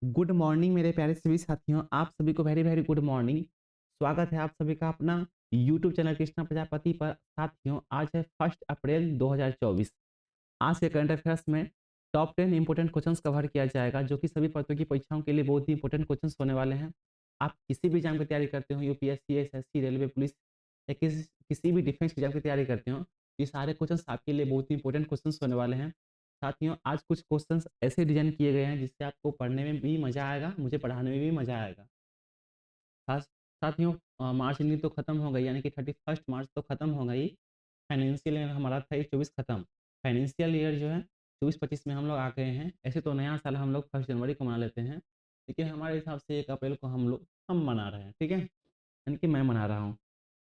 Good morning मेरे प्यारे सभी साथियों, आप सभी को वेरी वेरी गुड मॉर्निंग। स्वागत है आप सभी का अपना यूट्यूब चैनल कृष्णा प्रजापति पर। साथियों, आज है 1 अप्रैल 2024। आज के करंट अफेयर्स में टॉप 10 इंपॉर्टेंट क्वेश्चंस कवर किया जाएगा, जो कि सभी प्रतियोगी परीक्षाओं के लिए बहुत ही इंपॉर्टेंट क्वेश्चंस होने वाले हैं। आप किसी भी एग्जाम की तैयारी करते हो, यूपीएससी, एसएससी, रेलवे, पुलिस या किसी भी डिफेंस एग्जाम की तैयारी करते हो, ये सारे क्वेश्चंस आपके लिए बहुत ही इंपॉर्टेंट क्वेश्चंस होने वाले हैं। साथियों, आज कुछ क्वेश्चंस ऐसे डिजाइन किए गए हैं जिससे आपको पढ़ने में भी मज़ा आएगा, मुझे पढ़ाने में भी मज़ा आएगा। खास साथियों, मार्च एंडिंग तो खत्म हो गई, यानी कि 31 मार्च तो खत्म हो गई। फाइनेंशियल ईयर हमारा था 24 खत्म। फाइनेंशियल ईयर जो है 24-25 में हम लोग आ गए हैं। ऐसे तो नया साल हम लोग 1 जनवरी को मना लेते हैं, लेकिन हमारे हिसाब से 1 अप्रैल को हम मना रहे हैं, ठीक है, यानी कि मैं मना रहा हूँ।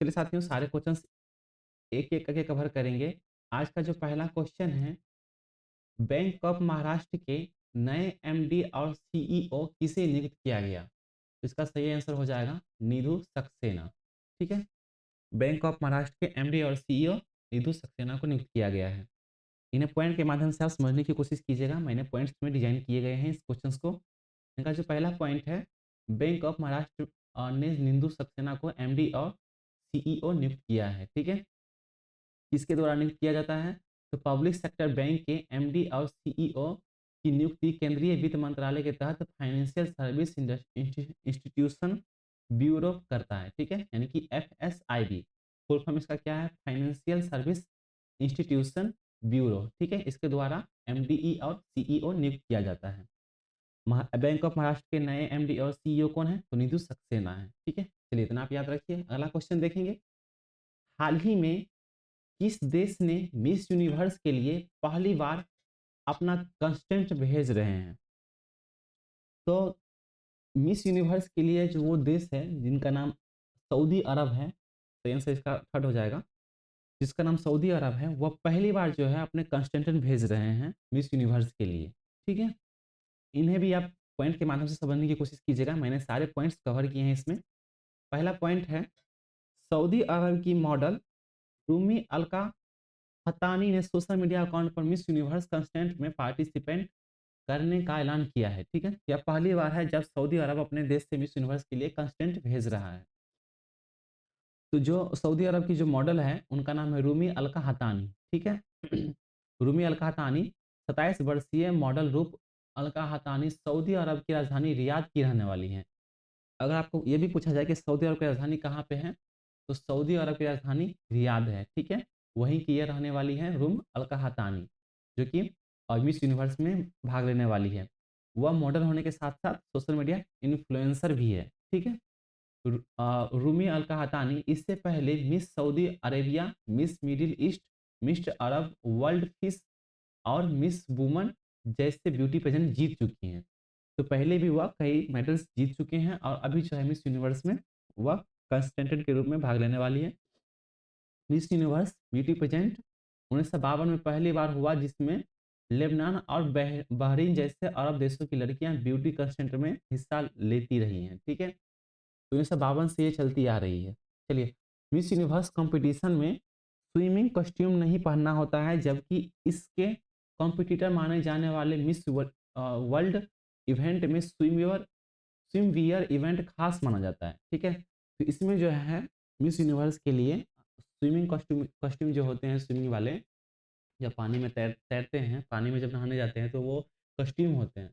चलिए साथियों, सारे क्वेश्चन एक एक करके कवर करेंगे। आज का जो पहला क्वेश्चन है, बैंक ऑफ महाराष्ट्र के नए एमडी और सीईओ किसे नियुक्त किया गया? तो इसका सही आंसर हो जाएगा नीधु सक्सेना। ठीक है, बैंक ऑफ महाराष्ट्र के एमडी और सीईओ नीधु सक्सेना को नियुक्त किया गया है। इन्हें पॉइंट के माध्यम से आप समझने की कोशिश कीजिएगा। मैंने पॉइंट्स में डिजाइन किए गए हैं इस क्वेश्चंस को। इनका जो पहला पॉइंट है, बैंक ऑफ महाराष्ट्र ने नीधु सक्सेना को एमडी और सीईओ नियुक्त किया है। ठीक है, किसके द्वारा नियुक्त किया जाता है? तो पब्लिक सेक्टर बैंक के एमडी और सीईओ की नियुक्ति केंद्रीय वित्त मंत्रालय के तहत फाइनेंशियल सर्विस इंस्टीट्यूशन ब्यूरो करता है। ठीक है, यानी कि एफएसआईबी, फुल फॉर्म इसका क्या है? Financial service institution bureau. ठीक है, इसके द्वारा एमडीई और सीईओ नियुक्त किया जाता है। बैंक ऑफ महाराष्ट्र के नए एमडी और सीईओ कौन है? तो नीधु सक्सेना है। ठीक है, चलिए इतना आप याद रखिए। अगला क्वेश्चन देखेंगे। हाल ही में किस देश ने मिस यूनिवर्स के लिए पहली बार अपना कंस्टेंट भेज रहे हैं? तो मिस यूनिवर्स के लिए जो वो देश है जिनका नाम सऊदी अरब है, तो आंसर इसका थर्ड हो जाएगा। जिसका नाम सऊदी अरब है, वह पहली बार जो है अपने कंस्टेंटेंट भेज रहे हैं मिस यूनिवर्स के लिए। ठीक है, इन्हें भी आप पॉइंट के माध्यम से समझने की कोशिश कीजिएगा। मैंने सारे पॉइंट्स कवर किए हैं इसमें। पहला पॉइंट है, सऊदी अरब की मॉडल रूमी अलका हतानी ने सोशल मीडिया अकाउंट पर मिस यूनिवर्स कंस्टेंट में पार्टिसिपेंट करने का ऐलान किया है। ठीक है, यह पहली बार है जब सऊदी अरब अपने देश से मिस यूनिवर्स के लिए कंस्टेंट भेज रहा है। तो जो सऊदी अरब की जो मॉडल है, उनका नाम है रूमी अलका हतानी। ठीक है, रूमी अलका हतानी 27 वर्षीय मॉडल रूप अलका हतानी सऊदी अरब की राजधानी रियाद की रहने वाली हैं। अगर आपको ये भी पूछा जाए कि सऊदी अरब की राजधानी कहाँ पे है, तो सऊदी अरब की राजधानी रियाद है। ठीक है, वहीं की ये रहने वाली है रूम अलका हतानी, जो कि मिस यूनिवर्स में भाग लेने वाली है। वह मॉडल होने के साथ साथ सोशल मीडिया इन्फ्लुएंसर भी है। ठीक है, रूमी अलका हतानी इससे पहले miss Saudi Arabia, miss middle east, miss Arab world fish और मिस वुमन जैसे ब्यूटी पेजेंट जीत चुकी हैं। तो पहले भी वह कई मेडल्स जीत चुके हैं और अभी जो है मिस यूनिवर्स में वह कंटेस्टेंट के रूप में भाग लेने वाली है। मिस यूनिवर्स ब्यूटी पेजेंट 1952 में पहली बार हुआ, जिसमें लेबनान और बहरीन जैसे अरब देशों की लड़कियां ब्यूटी कंटेस्ट में हिस्सा लेती रही हैं। ठीक है, तो 1952 से ये चलती आ रही है। चलिए, मिस यूनिवर्स कंपटीशन में स्विमिंग कॉस्ट्यूम नहीं पहनना होता है, जबकि इसके कॉम्पिटिटर माने जाने वाले मिस वर्ल्ड इवेंट में स्विमवियर इवेंट खास माना जाता है। ठीक है, तो इसमें जो है मिस यूनिवर्स के लिए स्विमिंग कॉस्ट्यूम कॉस्ट्यूम जो होते हैं स्विमिंग वाले, जब पानी में तैरते हैं, पानी में जब नहाने जाते हैं, तो वो कॉस्ट्यूम होते हैं,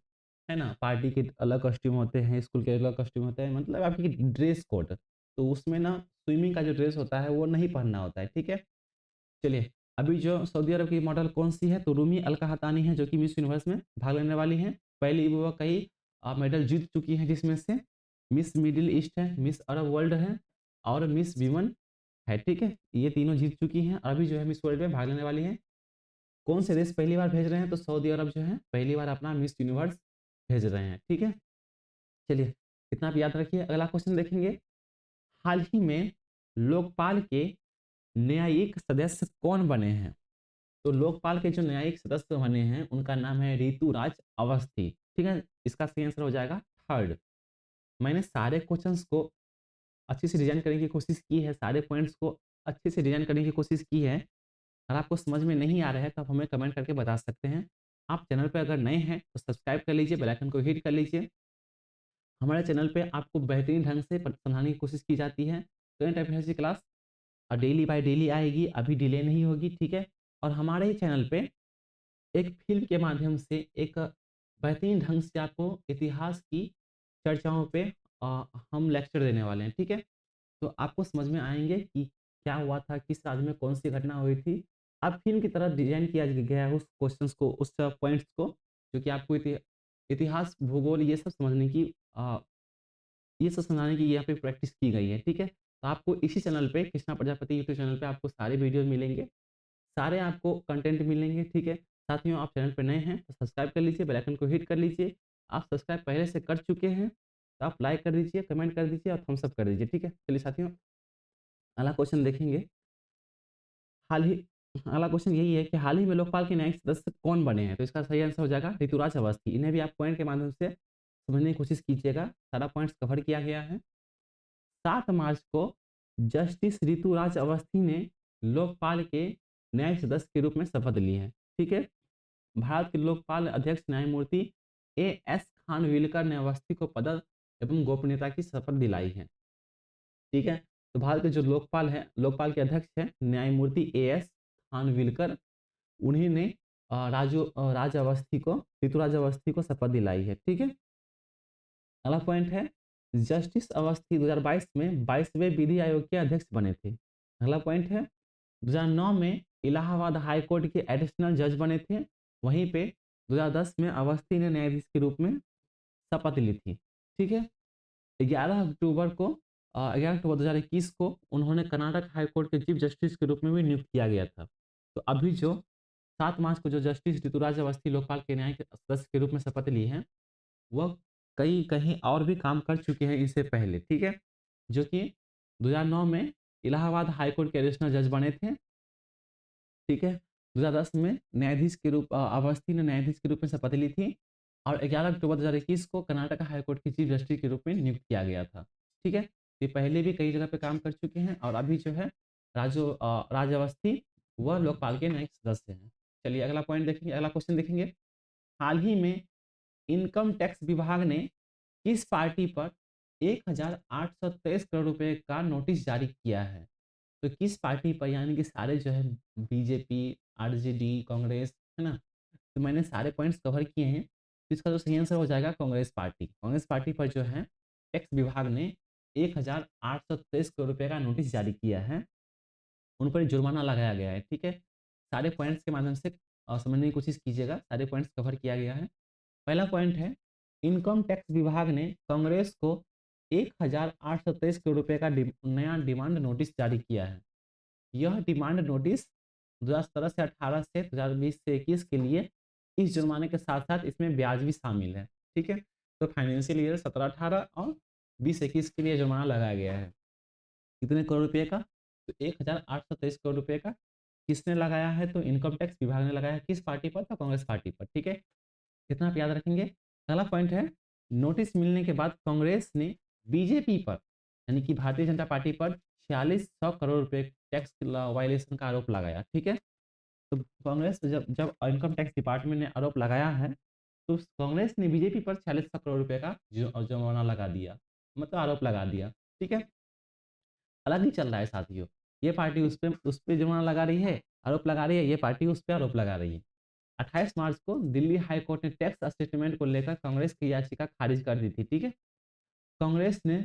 है ना? पार्टी के अलग कॉस्ट्यूम होते हैं, स्कूल के अलग कॉस्ट्यूम होते हैं, मतलब आपकी ड्रेस कोड। तो उसमें ना स्विमिंग का जो ड्रेस होता है वो नहीं पहनना होता है। ठीक है, चलिए, अभी जो सऊदी अरब की मॉडल कौन सी है? तो रूमी अलका हतानी है, जो कि मिस यूनिवर्स में भाग लेने वाली हैं। पहले वो कई मेडल जीत चुकी हैं, जिसमें से मिस मिडिल ईस्ट है, मिस अरब वर्ल्ड है और मिस विमन है। ठीक है, ये तीनों जीत चुकी हैं, अभी जो है मिस वर्ल्ड में भाग लेने वाली हैं। कौन से देश पहली बार भेज रहे हैं? तो सऊदी अरब जो है पहली बार अपना मिस यूनिवर्स भेज रहे हैं। ठीक है, चलिए इतना आप याद रखिए। अगला क्वेश्चन देखेंगे। हाल ही में लोकपाल के न्यायिक सदस्य कौन बने हैं? तो लोकपाल के जो न्यायिक सदस्य बने हैं, उनका नाम है ऋतुराज अवस्थी। ठीक है, इसका सही आंसर हो जाएगा थर्ड। मैंने सारे क्वेश्चंस को अच्छे से डिजाइन करने की कोशिश की है, सारे पॉइंट्स को अच्छे से डिजाइन करने की कोशिश की है। अगर आपको समझ में नहीं आ रहा है तो आप हमें कमेंट करके बता सकते हैं। आप चैनल पर अगर नए हैं तो सब्सक्राइब कर लीजिए, बेल आइकन को हिट कर लीजिए। हमारे चैनल पे आपको बेहतरीन ढंग से समझाने की कोशिश की जाती है। करंट अफेयर्स की क्लास डेली बाय डेली आएगी, अभी डिले नहीं होगी, ठीक है। और हमारे ही चैनल पे एक फ़िल्म के माध्यम से एक बेहतरीन ढंग से आपको इतिहास की चर्चाओं पे हम लेक्चर देने वाले हैं, ठीक है। तो आपको समझ में आएँगे कि क्या हुआ था, किस राज्य में कौन-सी घटना हुई थी। अब फ़िल्म की तरह डिज़ाइन किया गया है उस क्वेश्चंस को, उस पॉइंट्स को, जो कि आपको इतिहास, भूगोल ये सब समझने की ये सब समझाने की यहाँ पे प्रैक्टिस की गई है, ठीक है। तो आपको इसी चैनल पे, कृष्णा प्रजापति यूट्यूब चैनल पे आपको सारे वीडियो मिलेंगे, सारे आपको कंटेंट मिलेंगे, ठीक है। साथियों, आप चैनल पे नए हैं तो सब्सक्राइब कर लीजिए, बेल आइकन को हिट कर लीजिए। आप सब्सक्राइब पहले से कर चुके हैं तो आप लाइक कर दीजिए, कमेंट कर दीजिए और थम्स अप कर दीजिए, ठीक है। चलिए साथियों, अगला क्वेश्चन देखेंगे। हाल ही अगला क्वेश्चन यही है कि हाल ही में लोकपाल के न्यायिक सदस्य कौन बने हैं? तो इसका सही आंसर हो जाएगा ऋतुराज अवस्थी। इन्हें भी आप पॉइंट के माध्यम से समझने की कोशिश कीजिएगा, सारा पॉइंट्स कवर किया गया है। 7 मार्च को जस्टिस ऋतुराज अवस्थी ने लोकपाल के न्यायिक सदस्य के रूप में शपथ ली है, ठीक है। भारत के लोकपाल अध्यक्ष न्यायमूर्ति एएस खानविलकर ने अवस्थी को पद एवं गोपनीयता की शपथ दिलाई है, ठीक है। तो भारत के जो लोकपाल हैं, लोकपाल के अध्यक्ष हैं न्यायमूर्ति एएस खानविलकर, उन्हीं ने राज अवस्थी को, ऋतुराज अवस्थी को शपथ दिलाई है, ठीक है। अगला पॉइंट है, जस्टिस अवस्थी 2022 में 22वें विधि आयोग के अध्यक्ष बने थे। अगला पॉइंट है, 2009 में इलाहाबाद हाई कोर्ट के एडिशनल जज बने थे। वहीं पे 2010 में अवस्थी ने न्यायाधीश के रूप में शपथ ली थी, ठीक है। 11 अक्टूबर को 11 अक्टूबर 2021 को उन्होंने कर्नाटक हाई कोर्ट के चीफ जस्टिस के रूप में भी नियुक्त किया गया था। तो अभी जो 7 मार्च को जो जस्टिस ऋतुराज अवस्थी लोकपाल के न्यायिक सदस्य के रूप में शपथ ली है, वह कई कहीं और भी काम कर चुके हैं इससे पहले, ठीक है। जो कि 2009 में इलाहाबाद हाई कोर्ट के एडिशनल जज बने थे, ठीक है। 2010 में अवस्थी ने न्यायाधीश के रूप में शपथ ली थी और 11 अक्टूबर 2021 को कर्नाटक हाई कोर्ट के चीफ जस्टिस के रूप में नियुक्त किया गया था, ठीक है। ये पहले भी कई जगह पे काम कर चुके हैं और अभी जो है राज अवस्थी वह लोकपाल के न्यायिक सदस्य हैं। चलिए अगला पॉइंट देखेंगे, अगला क्वेश्चन देखेंगे। हाल ही में इनकम टैक्स विभाग ने किस पार्टी पर 1823 करोड़ रुपए का नोटिस जारी किया है? तो किस पार्टी पर, यानी कि सारे जो है बीजेपी, आरजेडी, कांग्रेस, है ना? तो मैंने सारे पॉइंट्स कवर किए हैं। तो इसका जो सही आंसर हो जाएगा कांग्रेस पार्टी। कांग्रेस पार्टी पर जो है टैक्स विभाग ने 1823 करोड़ रुपए का नोटिस जारी किया है। उन पर जुर्माना लगाया गया है, ठीक है। सारे पॉइंट्स के माध्यम से समझने की कोशिश कीजिएगा, सारे पॉइंट्स कवर किया गया है। पहला पॉइंट है, इनकम टैक्स विभाग ने कांग्रेस को 1823 करोड़ रुपए का नया डिमांड नोटिस जारी किया है। यह डिमांड नोटिस 2017 से 18 से 2020 से 21 के लिए इस जुर्माने के साथ साथ इसमें ब्याज भी शामिल है, ठीक है। तो फाइनेंशियल ईयर 17-18 और 20-21 के लिए जुर्माना लगाया गया है। कितने करोड़ रुपए का? तो 1823 करोड़ रुपए का किसने लगाया है? तो इनकम टैक्स विभाग ने लगाया है। किस पार्टी पर? तो कांग्रेस पार्टी पर, ठीक है। कितना आप याद रखेंगे। अगला पॉइंट है, नोटिस मिलने के बाद कांग्रेस ने बीजेपी पर, यानी कि भारतीय जनता पार्टी पर 4600 करोड़ रुपए टैक्स वायलेशन का आरोप लगाया, ठीक है। तो कांग्रेस जब जब इनकम टैक्स डिपार्टमेंट ने आरोप लगाया है, तो कांग्रेस ने बीजेपी पर 4600 करोड़ रुपए का जुर्माना लगा दिया, मतलब आरोप लगा दिया, ठीक है। अलग ही चल रहा है साथियों। ये पार्टी उस पे जुर्माना लगा रही है, आरोप लगा रही है, ये पार्टी उस पे आरोप लगा रही है। 28 मार्च को दिल्ली हाई कोर्ट ने टैक्स स्टेटमेंट को लेकर कांग्रेस की याचिका खारिज कर दी थी, ठीक है। कांग्रेस ने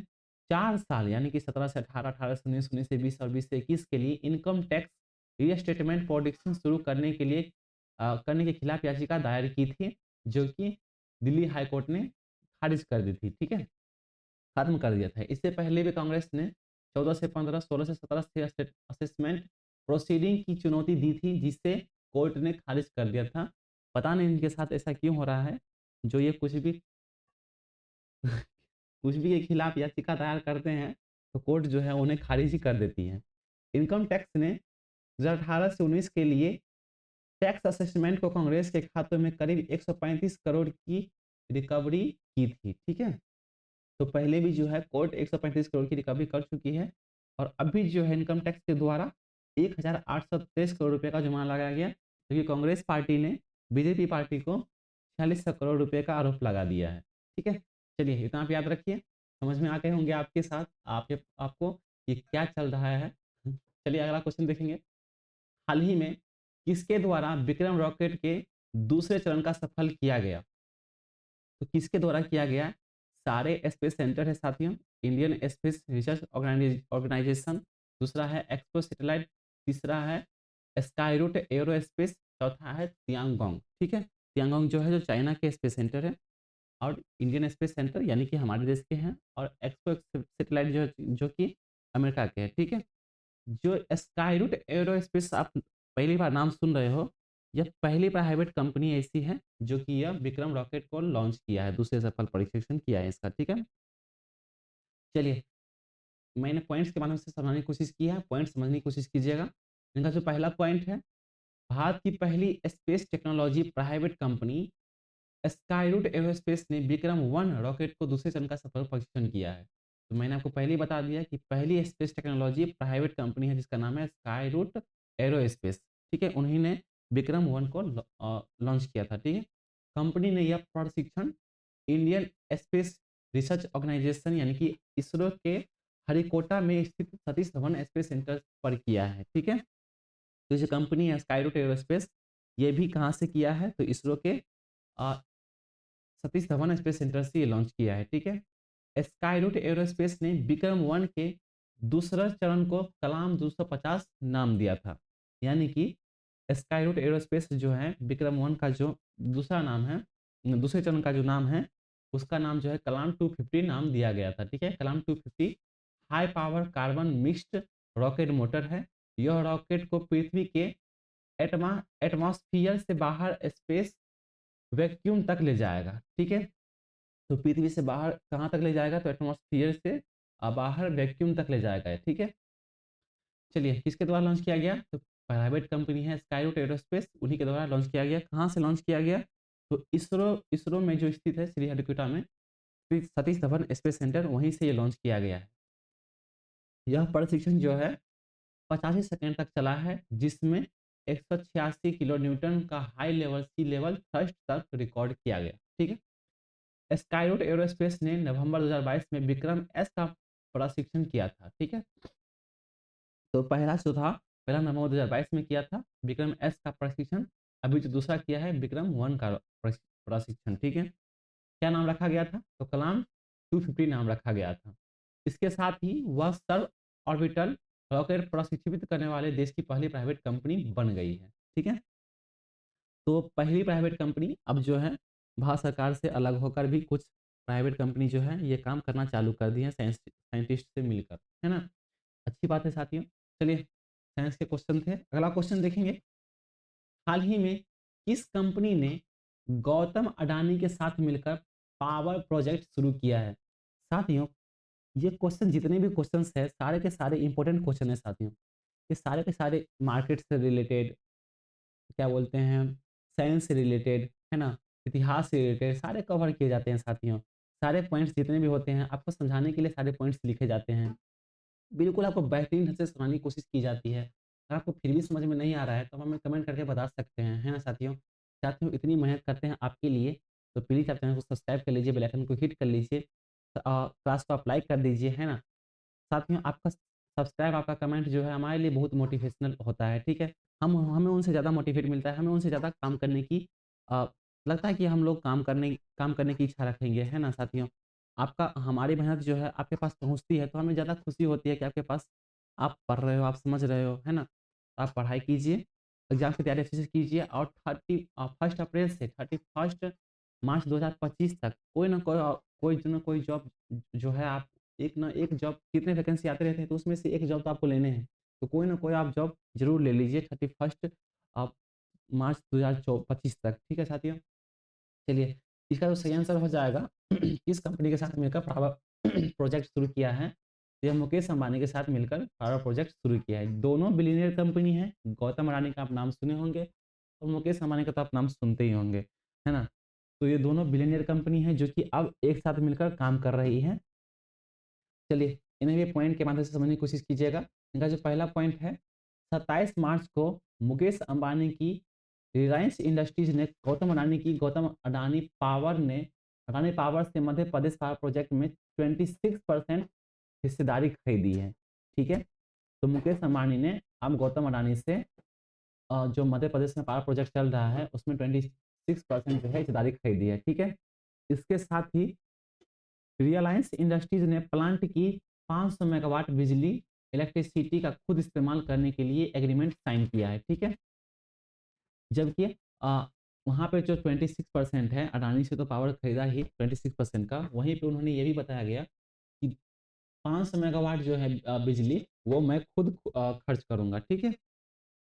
4 साल, यानी कि 17 से 18, 18 से 19, 19 से 20 और 20 से 21 के लिए इनकम टैक्स रीस्टेटमेंट प्रोडक्शन शुरू करने के लिए करने के खिलाफ याचिका दायर की थी, जो कि दिल्ली हाई कोर्ट ने खारिज कर दी थी, ठीक है, खत्म कर दिया था। इससे पहले भी कांग्रेस ने 14 से 15, 16 से 17 से असेसमेंट प्रोसीडिंग की चुनौती दी थी, जिसे कोर्ट ने खारिज कर दिया था। पता नहीं इनके साथ ऐसा क्यों हो रहा है, जो ये कुछ भी कुछ भी के खिलाफ याचिका दायर करते हैं, तो कोर्ट जो है उन्हें खारिज ही कर देती है। इनकम टैक्स ने 2018 से 19 के लिए टैक्स असेसमेंट को कांग्रेस के खातों में करीब 135 करोड़ की रिकवरी की थी, ठीक है। तो पहले भी जो है कोर्ट 135 करोड़ की रिकवरी कर चुकी है और अभी जो है इनकम टैक्स के द्वारा 1823 करोड़ रुपए का जुर्माना लगाया गया, क्योंकि कांग्रेस पार्टी ने बीजेपी पार्टी को 4600 करोड़ रुपए का आरोप लगा दिया है, ठीक है। चलिए इतना आप याद रखिए, समझ में आ गए होंगे आपके साथ आपको ये क्या चल रहा है। चलिए अगला क्वेश्चन देखेंगे। हाल ही में किसके द्वारा विक्रम रॉकेट के दूसरे चरण का सफल किया गया? तो किसके द्वारा किया गया? सारे स्पेस सेंटर है साथियों, इंडियन स्पेस रिसर्च ऑर्गेनाइजेशन, दूसरा है एक्सप्रो सैटेलाइट, तीसरा है स्काईरूट एरोस्पेस, चौथा है तियांगोंग। ठीक है, तियांगोंग जो है जो चाइना के स्पेस सेंटर है, और इंडियन स्पेस सेंटर यानी कि हमारे देश के हैं, और एक्सप्रो सैटेलाइट जो जो कि अमेरिका के हैं। ठीक है, जो स्काईरूट एरोस्पेस आप पहली बार नाम सुन रहे हो, यह पहली प्राइवेट कंपनी ऐसी है जो कि यह विक्रम रॉकेट को लॉन्च किया है, दूसरे सफल परीक्षण किया है इसका। ठीक है, चलिए मैंने पॉइंट्स के माध्यम से समझाने की कोशिश की है, पॉइंट समझने की कोशिश कीजिएगा। इनका जो पहला पॉइंट है, भारत की पहली space technology private company Skyroot aerospace ने विक्रम वन रॉकेट को दूसरे चरण का सफल परीक्षण किया है। तो मैंने आपको पहले ही बता दिया कि पहली स्पेस टेक्नोलॉजी प्राइवेट कंपनी है जिसका नाम है स्काईरूट एरोस्पेस। ठीक है, उन्हीं ने विक्रम वन को लॉन्च किया था। ठीक है, कंपनी ने यह प्रशिक्षण इंडियन स्पेस रिसर्च ऑर्गेनाइजेशन यानी कि इसरो के हरिकोटा में स्थित सतीश धवन स्पेस सेंटर पर किया है। ठीक है, तो जो कंपनी है स्काईरूट एरोस्पेस, ये भी कहाँ से किया है? तो इसरो के सतीश धवन स्पेस सेंटर से ये लॉन्च किया है। ठीक है, स्काईरूट एरोस्पेस ने विक्रम वन के दूसरा चरण को कलाम 250 नाम दिया था। यानी कि स्काईरूट एरोस्पेस जो है विक्रम वन का जो दूसरा नाम है, दूसरे चरण का जो नाम है, उसका नाम जो है कलाम 250 नाम दिया गया था। ठीक है, कलाम 250 high power carbon mixed rocket motor है। यह रॉकेट को पृथ्वी के एटमॉस्फेयर से बाहर स्पेस वैक्यूम तक ले जाएगा। ठीक है, तो पृथ्वी से बाहर कहाँ तक ले जाएगा? तो एटमॉस्फेयर से बाहर वैक्यूम तक ले जाएगा। ठीक है, चलिए किसके द्वारा लॉन्च किया गया? तो प्राइवेट कंपनी है स्काईरूट एरोस्पेस, उन्हीं के द्वारा लॉन्च किया गया। कहाँ से लॉन्च किया गया? तो इसरो इसरो में जो स्थित है श्रीहरिकोटा में सतीश धवन स्पेस सेंटर, वहीं से ये लॉन्च किया गया है। यह प्रशिक्षण जो है 85 सेकंड तक चला है, जिसमें 186 किलो न्यूटन का हाई लेवल सी लेवल थ्रस्ट तक रिकॉर्ड किया गया। ठीक है, स्काईरूट एरोस्पेस ने नवंबर 2022 में विक्रम एस का प्रशिक्षण किया था। ठीक है, तो पहला जो था, पहला नवंबर 2022 में किया था विक्रम एस का प्रशिक्षण। अभी जो दूसरा किया है विक्रम वन का प्रशिक्षण। ठीक है, क्या नाम रखा गया था? तो कलाम 250 नाम रखा गया था। इसके साथ ही वह सर्व ऑर्बिटल रॉकेट प्रशिक्षित करने वाले देश की पहली प्राइवेट कंपनी बन गई है। ठीक है, तो पहली प्राइवेट कंपनी अब जो है भारत सरकार से अलग होकर भी कुछ प्राइवेट कंपनी जो है ये काम करना चालू कर दी है साइंटिस्ट से मिलकर, है ना। अच्छी बात है साथियों। चलिए साइंस के क्वेश्चन थे, अगला क्वेश्चन देखेंगे। हाल ही में किस कंपनी ने गौतम अडानी के साथ मिलकर पावर प्रोजेक्ट शुरू किया है? साथियों ये क्वेश्चन जितने भी क्वेश्चंस है सारे के सारे इंपॉर्टेंट क्वेश्चन है साथियों। ये सारे के सारे मार्केट से रिलेटेड, क्या बोलते हैं, साइंस से रिलेटेड, है ना, इतिहास से रिलेटेड सारे कवर किए जाते हैं साथियों। सारे पॉइंट्स जितने भी होते हैं आपको समझाने के लिए सारे पॉइंट्स लिखे जाते हैं। बिल्कुल आपको बेहतरीन ढंग से समझाने की कोशिश की जाती है। अगर आपको फिर भी समझ में नहीं आ रहा है तो आप हमें कमेंट करके बता सकते हैं, है ना साथियों। साथियों इतनी मेहनत करते हैं आपके लिए, तो प्लीज़ आप चैनल को सब्सक्राइब कर लीजिए, बेल आइकन को हिट कर लीजिए, क्लास को आप लाइक कर दीजिए, है ना। साथियों आपका सब्सक्राइब, आपका कमेंट जो है हमारे लिए बहुत मोटिवेशनल होता है। ठीक है, हम हमें उनसे ज़्यादा मोटिवेट मिलता है, हमें उनसे ज़्यादा काम करने की अ, लगता है कि हम लोग काम करने की इच्छा रखेंगे, है ना साथियों। आपका हमारी मेहनत जो है आपके पास पहुँचती है तो हमें ज़्यादा खुशी होती है कि आपके पास आप पढ़ रहे हो, आप समझ रहे हो, है ना। तो आप पढ़ाई कीजिए, एग्ज़ाम की तैयारी अच्छे से कीजिए, और 1 अप्रैल से 31 मार्च 2025 तक कोई जॉब जो है आप एक ना एक जॉब, कितने वैकेंसी आते रहते हैं तो उसमें से एक जॉब तो आपको लेने हैं। तो कोई ना कोई आप जॉब ज़रूर ले लीजिए 31 आप मार्च 2025 तक। ठीक है साथियों? चलिए इसका जो सही आंसर हो जाएगा किस कंपनी के साथ मिलकर पावर प्रोजेक्ट शुरू किया है? तो यह मुकेश अंबानी के साथ मिलकर पावर प्रोजेक्ट शुरू किया है। दोनों बिलियनियर कंपनी है। गौतम अडानी का आप नाम सुने होंगे और मुकेश अंबानी का तो आप नाम सुनते ही होंगे, है ना। तो ये दोनों बिलियनियर कंपनी है जो कि अब एक साथ मिलकर काम कर रही है। चलिए इन्हें भी पॉइंट के माध्यम से समझने की कोशिश कीजिएगा। इनका जो पहला पॉइंट है, 27 मार्च को मुकेश अंबानी की रिलायंस इंडस्ट्रीज ने गौतम अडानी पावर ने अडानी पावर से मध्य प्रदेश पावर प्रोजेक्ट में 26% हिस्सेदारी खरीदी है। ठीक है, तो मुकेश अंबानी ने अब गौतम अडानी से जो मध्य प्रदेश में पावर प्रोजेक्ट चल रहा है उसमें 26% जो है हिस्सेदारी खरीदी है। ठीक है, इसके साथ ही रिलायंस इंडस्ट्रीज ने प्लांट की 500 मेगावाट बिजली इलेक्ट्रिसिटी का खुद इस्तेमाल करने के लिए एग्रीमेंट साइन किया है। ठीक है, जबकि वहाँ पे जो 26% है, अडानी से तो पावर खरीदा ही 26% का, वहीं पे उन्होंने ये भी बताया गया कि 500 मेगावाट जो है बिजली वो मैं खुद खर्च करूंगा। ठीक है,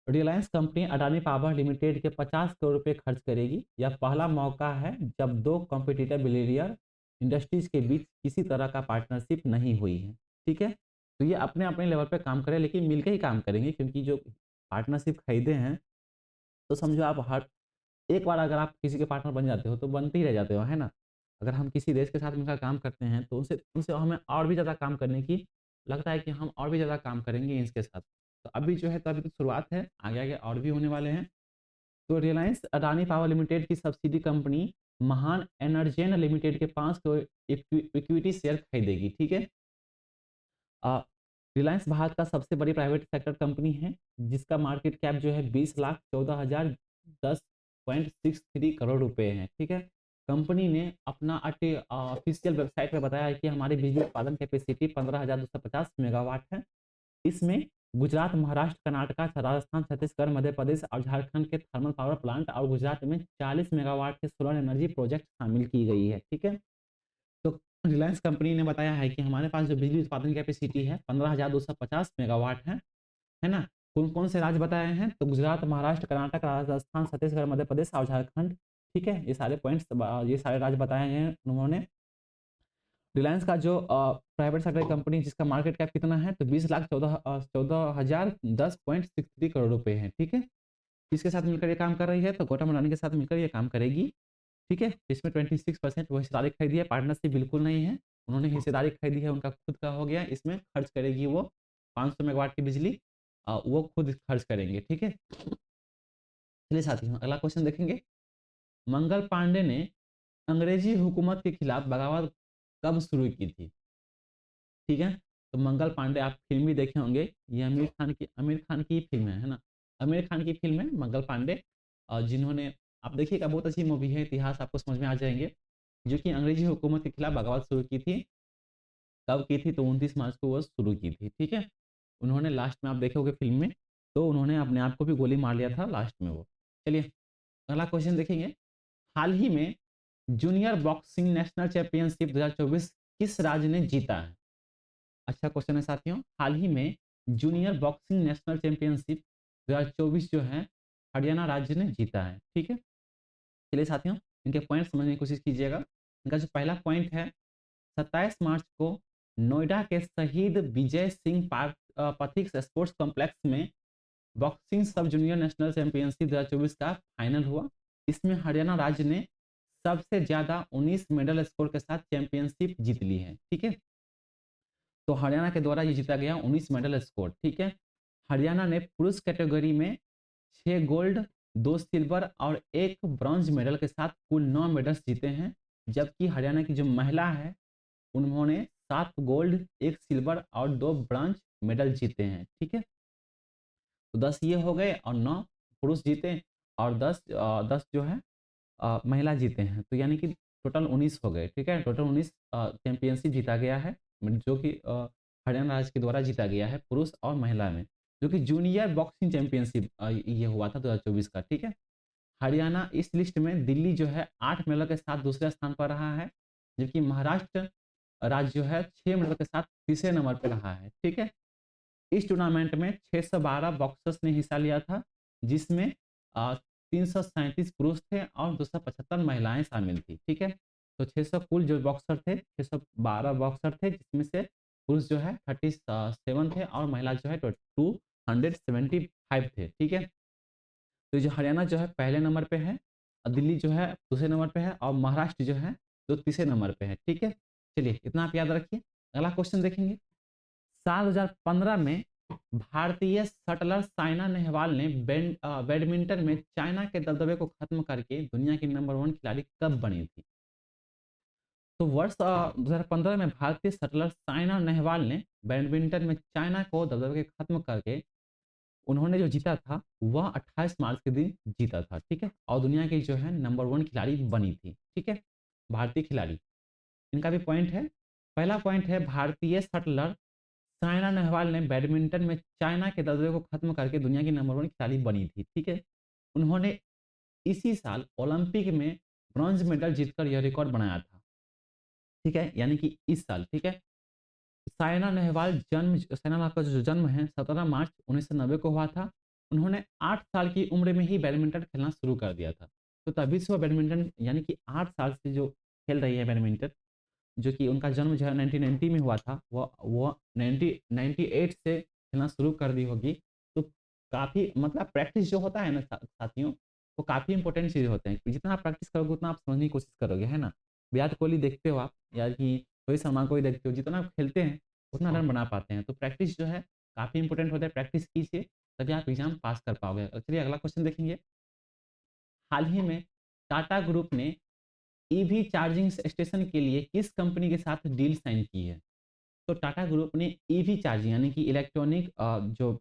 Reliance company Adani power limited के 50 करोड़ रुपए खर्च करेगी। यह पहला मौका है जब दो कॉम्पिटिटर बिलियनियर इंडस्ट्रीज के बीच किसी तरह का पार्टनरशिप नहीं हुई है। ठीक है, तो ये अपने अपने लेवल पे काम करें लेकिन मिलकर ही काम करेंगे, क्योंकि जो पार्टनरशिप खरीदे हैं तो समझो आप हर एक बार अगर आप किसी के पार्टनर बन जाते हो तो बनते ही रह जाते हो, है ना। अगर हम किसी देश के साथ मिलकर काम करते हैं तो उनसे उनसे हमें और भी ज़्यादा काम करने की लगता है कि हम और भी ज़्यादा काम करेंगे इसके साथ। तो अभी जो है तो अभी तो शुरुआत है, आगे आगे और भी होने वाले हैं। तो रिलायंस अडानी पावर लिमिटेड की सब्सिडी कंपनी महान एनर्जेन लिमिटेड के 5 करोड़ इक्विटी शेयर खरीदेगी। ठीक है, रिलायंस भारत का सबसे बड़ी प्राइवेट सेक्टर कंपनी है जिसका मार्केट कैप जो है 20,14,010.63 करोड़ रुपए है। ठीक है, कंपनी ने अपना ऑफिशियल वेबसाइट पे बताया है कि हमारी बिजली उत्पादन कैपेसिटी 15,250 मेगावाट है। इसमें गुजरात, महाराष्ट्र, कर्नाटक, राजस्थान, छत्तीसगढ़, मध्य प्रदेश और झारखंड के थर्मल पावर प्लांट और गुजरात में 40 मेगावाट के सोलर एनर्जी प्रोजेक्ट शामिल की गई है। ठीक है, तो रिलायंस कंपनी ने बताया है कि हमारे पास जो बिजली उत्पादन कैपेसिटी है 15,250 मेगावाट है ना। कौन कौन से राज्य बताए हैं, तो गुजरात, महाराष्ट्र, कर्नाटक, राजस्थान, छत्तीसगढ़, मध्य प्रदेश और झारखंड। ठीक है, ये सारे पॉइंट्स, ये सारे राज्य बताए हैं उन्होंने। रिलायंस का जो प्राइवेट सेक्टर कंपनी जिसका मार्केट कैप कितना है, तो 20,14,010.63 करोड़ रुपए है। ठीक है, किसके साथ मिलकर ये काम कर रही है, तो गौतम अडानी के साथ मिलकर ये काम करेगी। ठीक है, इसमें 26% वो हिस्सेदारी खरीदी है, पार्टनरशिप बिल्कुल नहीं है। उन्होंने हिस्सेदारी खरीदी है, उनका खुद का हो गया, इसमें खर्च करेगी वो 500 मेगावाट की बिजली, वो खुद खर्च करेंगे। ठीक है, चलिए साथियों अगला क्वेश्चन देखेंगे। मंगल पांडे ने अंग्रेजी हुकूमत के खिलाफ बगावत कब शुरू की थी। ठीक है, तो मंगल पांडे आप फिल्म भी देखे होंगे, ये आमिर खान की फिल्म है ना। आमिर खान की फिल्म है मंगल पांडे, जिन्होंने, आप देखिएगा बहुत अच्छी मूवी है, इतिहास आपको समझ में आ जाएंगे, जो कि अंग्रेजी हुकूमत के खिलाफ बगावत शुरू की थी। कब की थी, तो 29 मार्च को वो शुरू की थी। ठीक है, उन्होंने लास्ट में आप देखोगे फिल्म में, तो उन्होंने अपने आप को भी गोली मार लिया था लास्ट में वो। चलिए अगला क्वेश्चन देखेंगे। हाल ही में जूनियर बॉक्सिंग नेशनल चैंपियनशिप 2024 किस राज्य ने जीता है। अच्छा क्वेश्चन है साथियों, हाल ही में जूनियर बॉक्सिंग नेशनल चैंपियनशिप 2024 जो है हरियाणा राज्य ने जीता है। ठीक है, चलिए साथियों इनके पॉइंट समझने की कोशिश कीजिएगा। इनका जो पहला पॉइंट है, 27 मार्च को नोएडा के शहीद विजय सिंह पार्क पथिक स्पोर्ट्स कॉम्प्लेक्स में बॉक्सिंग सब जूनियर नेशनल चैंपियनशिप 2024 का फाइनल हुआ। इसमें हरियाणा राज्य ने सबसे ज्यादा 19 मेडल स्कोर के साथ चैंपियनशिप जीत ली है। ठीक है, तो हरियाणा के द्वारा ये जीता गया 19 मेडल स्कोर। ठीक है, हरियाणा ने पुरुष कैटेगरी में 6 गोल्ड, 2 सिल्वर और 1 ब्रॉन्ज मेडल के साथ कुल 9 मेडल्स जीते हैं। जबकि हरियाणा की जो महिला है उन्होंने 7 गोल्ड, 1 सिल्वर और 2 ब्रॉन्ज मेडल जीते हैं। ठीक है, तो 10 ये हो गए और 9 पुरुष जीते और 10 जो है महिला जीते हैं, तो यानी कि टोटल 19 हो गए। ठीक है, टोटल 19 चैंपियनशिप जीता गया है, जो कि हरियाणा राज्य के द्वारा जीता गया है पुरुष और महिला में, जो कि जूनियर बॉक्सिंग चैंपियनशिप ये हुआ था 2024 का। ठीक है, हरियाणा इस लिस्ट में दिल्ली जो है 8 मेडल के साथ दूसरे स्थान पर रहा है, जबकि महाराष्ट्र राज्य जो है 6 मेडल के साथ तीसरे नंबर पर रहा है। ठीक है, इस टूर्नामेंट में 612 बॉक्सर्स ने हिस्सा लिया था, जिसमें 337 पुरुष थे और 275 महिलाएं शामिल थी। ठीक है, तो 600 कुल जो बॉक्सर थे, 612 बॉक्सर थे, जिसमें से पुरुष जो है 37 थे और महिला जो है 275 थे। ठीक है, तो जो हरियाणा जो है पहले नंबर पे है, और दिल्ली जो है दूसरे नंबर पे है और महाराष्ट्र जो है जो तीसरे नंबर पे है। ठीक है, चलिए इतना आप याद रखिए। अगला क्वेश्चन देखेंगे। साल 2015 में भारतीय शटलर साइना नेहवाल ने बैडमिंटन में चाइना के दबदबे को खत्म करके दुनिया की नंबर 1 खिलाड़ी कब बनी थी। तो वर्ष 2015 में भारतीय शटलर साइना नेहवाल ने बैडमिंटन में चाइना को दबदबे के खत्म करके उन्होंने जो जीता था वह 28 मार्च के दिन जीता था, ठीक है? और दुनिया की जो है नंबर 1 खिलाड़ी बनी थी, ठीक है? भारतीय खिलाड़ी। इनका भी पॉइंट है। पहला पॉइंट है भारतीय शटलर साइना नेहवाल ने बैडमिंटन में चाइना के दबदबे को खत्म करके दुनिया की नंबर 1 खिलाड़ी बनी थी, ठीक है? उन्होंने इसी साल ओलंपिक में ब्रॉन्ज मेडल जीतकर यह रिकॉर्ड बनाया था, ठीक है? यानी कि इस साल, ठीक है? साइना नेहवाल का जो जन्म है 17 मार्च 1990 को हुआ था। उन्होंने 8 साल की उम्र में ही बैडमिंटन खेलना शुरू कर दिया था। तो तभी से वो बैडमिंटन यानी कि 8 साल से जो खेल रही है बैडमिंटन, जो कि उनका जन्म जो है 1990 में हुआ था, वो 98 से खेलना शुरू कर दी होगी। तो काफ़ी मतलब प्रैक्टिस जो होता है ना साथियों, वो काफ़ी इंपॉर्टेंट चीज़ होते हैं। जितना आप प्रैक्टिस करोगे उतना आप समझने की कोशिश करोगे, है ना? विराट कोहली देखते हो आप या कि रोहित शर्मा को ही देखते हो, जितना आप खेलते हैं उतना रन बना पाते हैं। तो प्रैक्टिस जो है काफ़ी इंपॉर्टेंट होता है, प्रैक्टिस कीजिए तभी आप एग्ज़ाम पास कर पाओगे। चलिए अगला क्वेश्चन देखेंगे। हाल ही में टाटा ग्रुप ने ईवी चार्जिंग स्टेशन के लिए किस कंपनी के साथ डील साइन की है? तो टाटा ग्रुप ने ईवी चार्जिंग यानी कि इलेक्ट्रॉनिक जो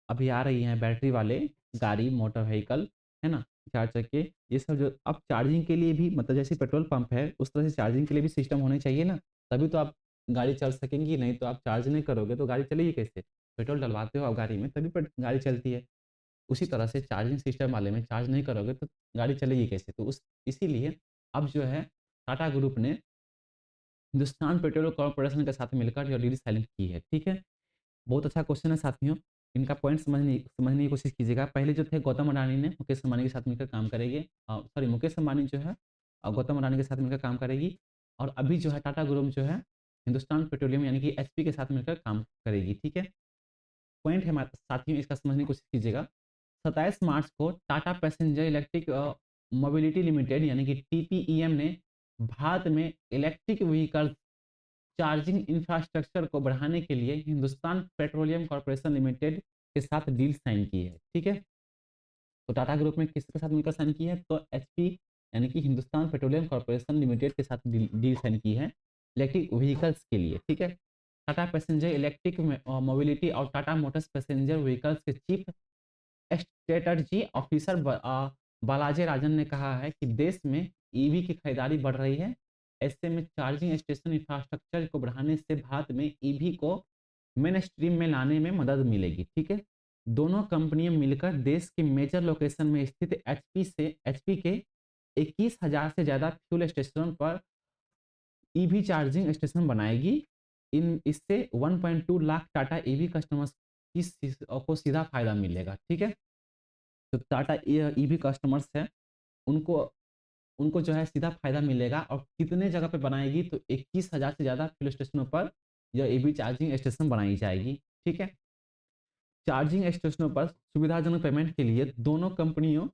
अभी आ रही हैं बैटरी वाले गाड़ी, मोटर व्हीकल, है ना? 4 चक्के, ये सब जो अब चार्जिंग के लिए भी मतलब जैसे पेट्रोल पंप है, उस तरह से चार्जिंग के लिए भी सिस्टम होने चाहिए ना, तभी तो आप गाड़ी चल सकेंगी, नहीं तो आप चार्ज नहीं करोगे तो गाड़ी चलेगी कैसे? पेट्रोल डलवाते हो आप गाड़ी में तभी गाड़ी चलती है। उसी तरह से चार्जिंग सिस्टम वाले में चार्ज नहीं करोगे तो गाड़ी चलेगी कैसे? तो उस इसीलिए अब जो है टाटा ग्रुप ने हिंदुस्तान पेट्रोलियम कॉर्पोरेशन के साथ मिलकर ये डील साइन की है, ठीक है? बहुत अच्छा क्वेश्चन है साथियों। इनका पॉइंट समझने की कोशिश कीजिएगा। पहले जो थे गौतम अडानी ने मुकेश अंबानी के साथ मिलकर काम करेंगे, सॉरी मुकेश अंबानी जो है गौतम अडानी के साथ मिलकर काम करेगी और अभी जो है टाटा ग्रुप जो है हिंदुस्तान पेट्रोलियम यानी कि एचपी के साथ मिलकर काम करेगी, ठीक है? पॉइंट है हमारे साथियों, इसका समझने की कोशिश कीजिएगा। 27 मार्च को Tata passenger electric mobility limited यानी कि टीपीईएम ने भारत में इलेक्ट्रिक व्हीकल चार्जिंग इंफ्रास्ट्रक्चर को बढ़ाने के लिए हिंदुस्तान पेट्रोलियम कॉर्पोरेशन लिमिटेड के साथ डील साइन की है, ठीक है? तो टाटा ग्रुप में किसके साथ मिलकर साइन की है? तो एचपी यानी कि हिंदुस्तान पेट्रोलियम कॉर्पोरेशन लिमिटेड के साथ डील साइन की है इलेक्ट्रिक व्हीकल्स के लिए, ठीक है? टाटा पैसेंजर इलेक्ट्रिक मोबिलिटी और टाटा मोटर्स पैसेंजर व्हीकल्स के चीफ स्ट्रेटजी ऑफिसर बालाजी राजन ने कहा है कि देश में ईवी की खरीदारी बढ़ रही है। ऐसे में चार्जिंग स्टेशन इंफ्रास्ट्रक्चर को बढ़ाने से भारत में ईवी को मेन स्ट्रीम में लाने में मदद मिलेगी, ठीक है? दोनों कंपनियां मिलकर देश के मेजर लोकेशन में स्थित एचपी के 21,000 से ज़्यादा फ्यूल स्टेशनों पर ईवी चार्जिंग स्टेशन बनाएगी। इन इससे 1.2 लाख टाटा ईवी कस्टमर्स को सीधा फायदा मिलेगा, ठीक है? जो टाटा ईवी कस्टमर्स हैं उनको उनको जो है सीधा फायदा मिलेगा और कितने जगह पे बनाएगी तो 21,000 से ज़्यादा फ्यूल स्टेशनों पर यह ईवी चार्जिंग स्टेशन बनाई जाएगी, ठीक है? चार्जिंग स्टेशनों पर सुविधाजनक पेमेंट के लिए दोनों कंपनियों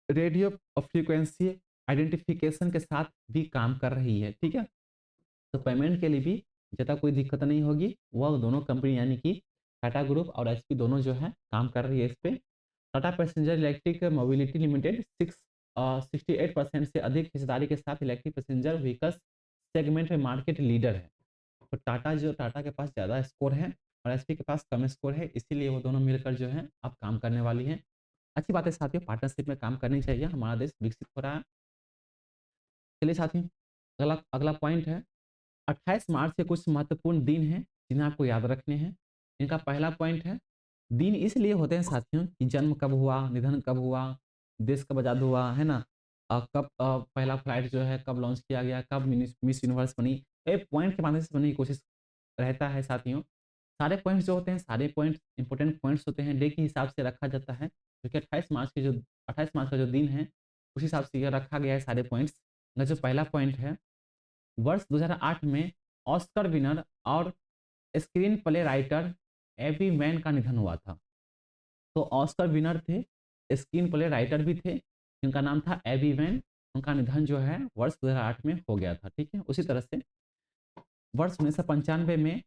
रेडियो फ्रीक्वेंसी आइडेंटिफिकेशन के साथ भी काम कर रही है, ठीक है? तो पेमेंट के लिए भी ज़्यादा कोई दिक्कत नहीं होगी। वह दोनों कंपनी यानी कि टाटा ग्रुप और एचपी दोनों जो है काम कर रही है इस पे। Tata passenger electric mobility limited 68% से अधिक हिस्सेदारी के साथ इलेक्ट्रिक पैसेंजर व्हीकल्स सेगमेंट में मार्केट लीडर है। तो टाटा के पास ज़्यादा स्कोर है और एचपी के पास कम स्कोर है, इसीलिए वो दोनों मिलकर जो है अब काम करने वाली हैं। अच्छी बात है साथियों, पार्टनरशिप में काम करनी चाहिए, हमारा देश विकसित हो रहा है। चलिए साथियों, अगला अगला पॉइंट है 28 मार्च के कुछ महत्वपूर्ण दिन हैं जिन्हें आपको याद रखने हैं। इनका पहला पॉइंट है, दिन इसलिए होते हैं साथियों कि जन्म कब हुआ, निधन कब हुआ, देश कब आज़ाद हुआ, है ना? कब पहला फ्लाइट जो है कब लॉन्च किया गया, कब मिस यूनिवर्स बनी, ये पॉइंट के माध्यम से बनने की कोशिश रहता है साथियों। सारे पॉइंट्स जो होते हैं, सारे पॉइंट्स इंपॉर्टेंट पॉइंट्स होते हैं, डे के हिसाब से रखा जाता है, क्योंकि 28 मार्च का जो दिन है, उस हिसाब से यह रखा गया है सारे पॉइंट्स। जो पहला पॉइंट है, वर्ष 2008 में ऑस्कर विनर और screenplay writer Abby Mann का निधन हुआ था। तो ऑस्कर विनर थे, स्क्रीन प्ले राइटर भी थे, जिनका नाम था एबी मैन। उनका निधन जो है वर्ष 2008 में हो गया था, ठीक है? उसी तरह से वर्ष 1995 में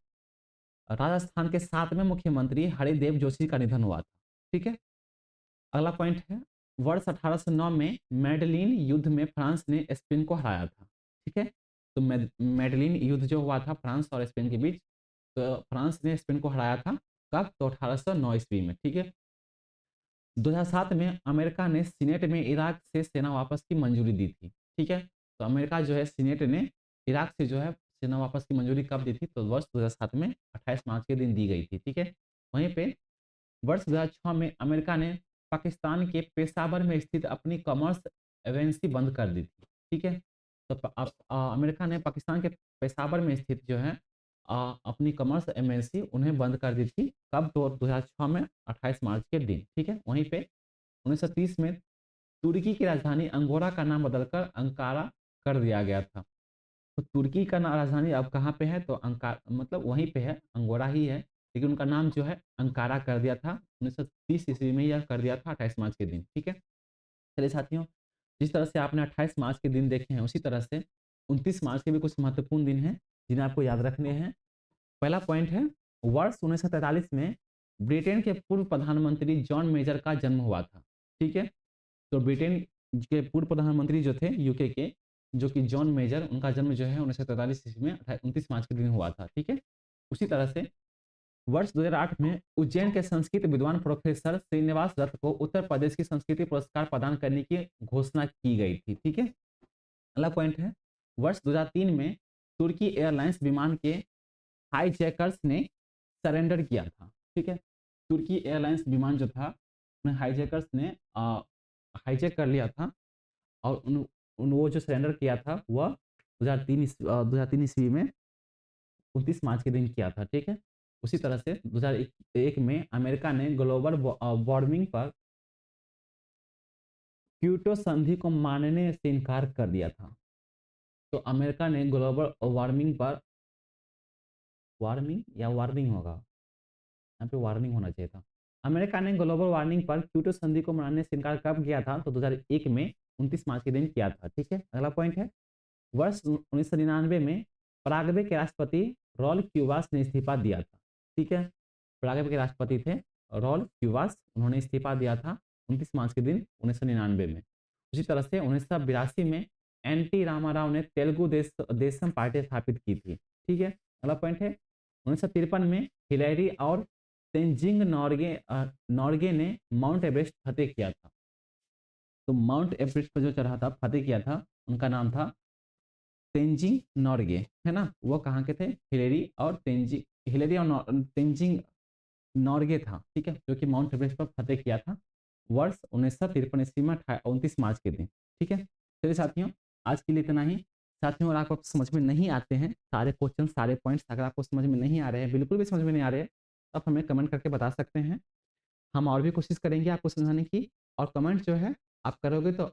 राजस्थान के 7वें मुख्यमंत्री हरिदेव जोशी का निधन हुआ था, ठीक है? अगला पॉइंट है, वर्ष 1809 में मैडलिन युद्ध में फ्रांस ने स्पेन को हराया था, ठीक है? तो मेडलिन युद्ध जो हुआ था फ्रांस और स्पेन के बीच, तो फ्रांस ने स्पेन को हराया था कब? तो 1809 ईस्वी में, ठीक है। 2007 में अमेरिका ने सीनेट में इराक से सेना वापस की मंजूरी दी थी, ठीक है। तो अमेरिका जो है सीनेट ने इराक से जो है सेना वापस की मंजूरी कब दी थी? तो वर्ष 2007 में 28 मार्च के दिन दी गई थी, ठीक है। वहीं पे वर्ष 2006 में अमेरिका ने पाकिस्तान के पेशावर में स्थित अपनी कॉमर्स एजेंसी बंद कर दी थी, ठीक है। तो अमेरिका ने पाकिस्तान के पेशावर में स्थित जो है अपनी कॉमर्स एजेंसी उन्हें बंद कर दी थी कब? तो 2006 में 28 मार्च के दिन, ठीक है। वहीं पे 1930 में तुर्की की राजधानी अंगोरा का नाम बदलकर अंकारा कर दिया गया था। तो तुर्की का राजधानी अब कहाँ पे है? तो मतलब वहीं पे है, अंगोरा ही है, लेकिन उनका नाम जो है अंकारा कर दिया था 1930 ईस्वी में, यह कर दिया था 28 मार्च के दिन, ठीक है। चलिए साथियों, जिस तरह से आपने 28 मार्च के दिन देखे हैं उसी तरह से 29 मार्च के भी कुछ महत्वपूर्ण दिन हैं जिन्हें आपको याद रखने हैं। पहला पॉइंट है, वर्ष 1943 में ब्रिटेन के पूर्व प्रधानमंत्री जॉन मेजर का जन्म हुआ था, ठीक है। तो ब्रिटेन के पूर्व प्रधानमंत्री जो थे यूके के, जो कि जॉन मेजर, उनका जन्म जो है 1943 ईस्वी में 29 मार्च के दिन हुआ था, ठीक है। उसी तरह से वर्ष 2008 में उज्जैन के संस्कृत विद्वान प्रोफेसर श्रीनिवास दत्त को उत्तर प्रदेश की संस्कृति पुरस्कार प्रदान करने की घोषणा की गई थी, ठीक है। अगला पॉइंट है, वर्ष 2003 में तुर्की एयरलाइंस विमान के हाईजैकर्स ने सरेंडर किया था, ठीक है। तुर्की एयरलाइंस विमान जो था उन्हें हाईजैकर्स ने हाईजैक कर लिया था और वो जो सरेंडर किया था वह 2003 ईस्वी में 29 मार्च के दिन किया था, ठीक है। उसी तरह से 2001 में अमेरिका ने ग्लोबल वार्मिंग पर क्योटो संधि को मानने से इनकार कर दिया था। तो अमेरिका ने ग्लोबल वार्मिंग पर, वार्मिंग या वार्निंग होगा, यहाँ पे वार्निंग होना चाहिए था। अमेरिका ने ग्लोबल वार्मिंग पर क्योटो संधि को मनाने से इनकार कब किया था? तो 2001 में 29 मार्च के दिन किया था, ठीक है। अगला पॉइंट है, वर्ष 1999 में पराग्वे के राष्ट्रपति रॉल क्यूवास ने इस्तीफा दिया था, ठीक है। पराग्वे के राष्ट्रपति थे रॉल क्यूवास, उन्होंने इस्तीफा दिया था 29 मार्च के दिन 1999 में। उसी तरह से 1982 में एन टी रामाराव ने तेलुगु देशम पार्टी स्थापित की थी, ठीक है। अगला पॉइंट है, 1953 में हिलेरी और तेंजिंग नॉर्गे ने माउंट एवरेस्ट फतेह किया था। तो माउंट एवरेस्ट पर जो चढ़ा था, फतेह किया था, उनका नाम था तेंजिंग नॉर्गे, है ना। वो कहाँ के थे? हिलेरी और तेंजिंग नॉर्गे था, ठीक है, जो कि माउंट एवरेस्ट पर फतेह किया था वर्ष 1953 ईस्वी में 29 मार्च के दिन, ठीक है। चलिए साथियों, आज के लिए इतना ही। साथियों, अगर आपको समझ में नहीं आते हैं सारे क्वेश्चन, सारे पॉइंट्स अगर आपको समझ में नहीं आ रहे हैं, बिल्कुल भी समझ में नहीं आ रहे हैं, तो आप हमें कमेंट करके बता सकते हैं। हम और भी कोशिश करेंगे आपको समझाने की, और कमेंट जो है आप करोगे तो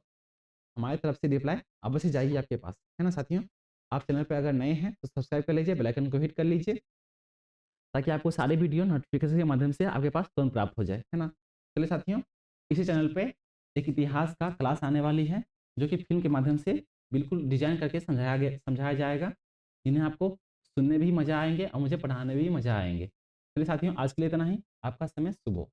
हमारी तरफ से रिप्लाई अवश्य जाएगी आपके पास, है ना साथियों। आप चैनल पर अगर नए हैं तो सब्सक्राइब कर लीजिए, बेल आइकन को हिट कर लीजिए, ताकि आपको सारे वीडियो नोटिफिकेशन के माध्यम से आपके पास तुरंत प्राप्त हो जाए, है ना। चलिए साथियों, इसी चैनल पे एक इतिहास का क्लास आने वाली है, जो कि फिल्म के माध्यम से बिल्कुल डिजाइन करके समझाया जाएगा, जिन्हें आपको सुनने भी मजा आएंगे और मुझे पढ़ाने भी मजा आएंगे। चलिए साथियों, आज के लिए इतना ही। आपका समय शुभ हो।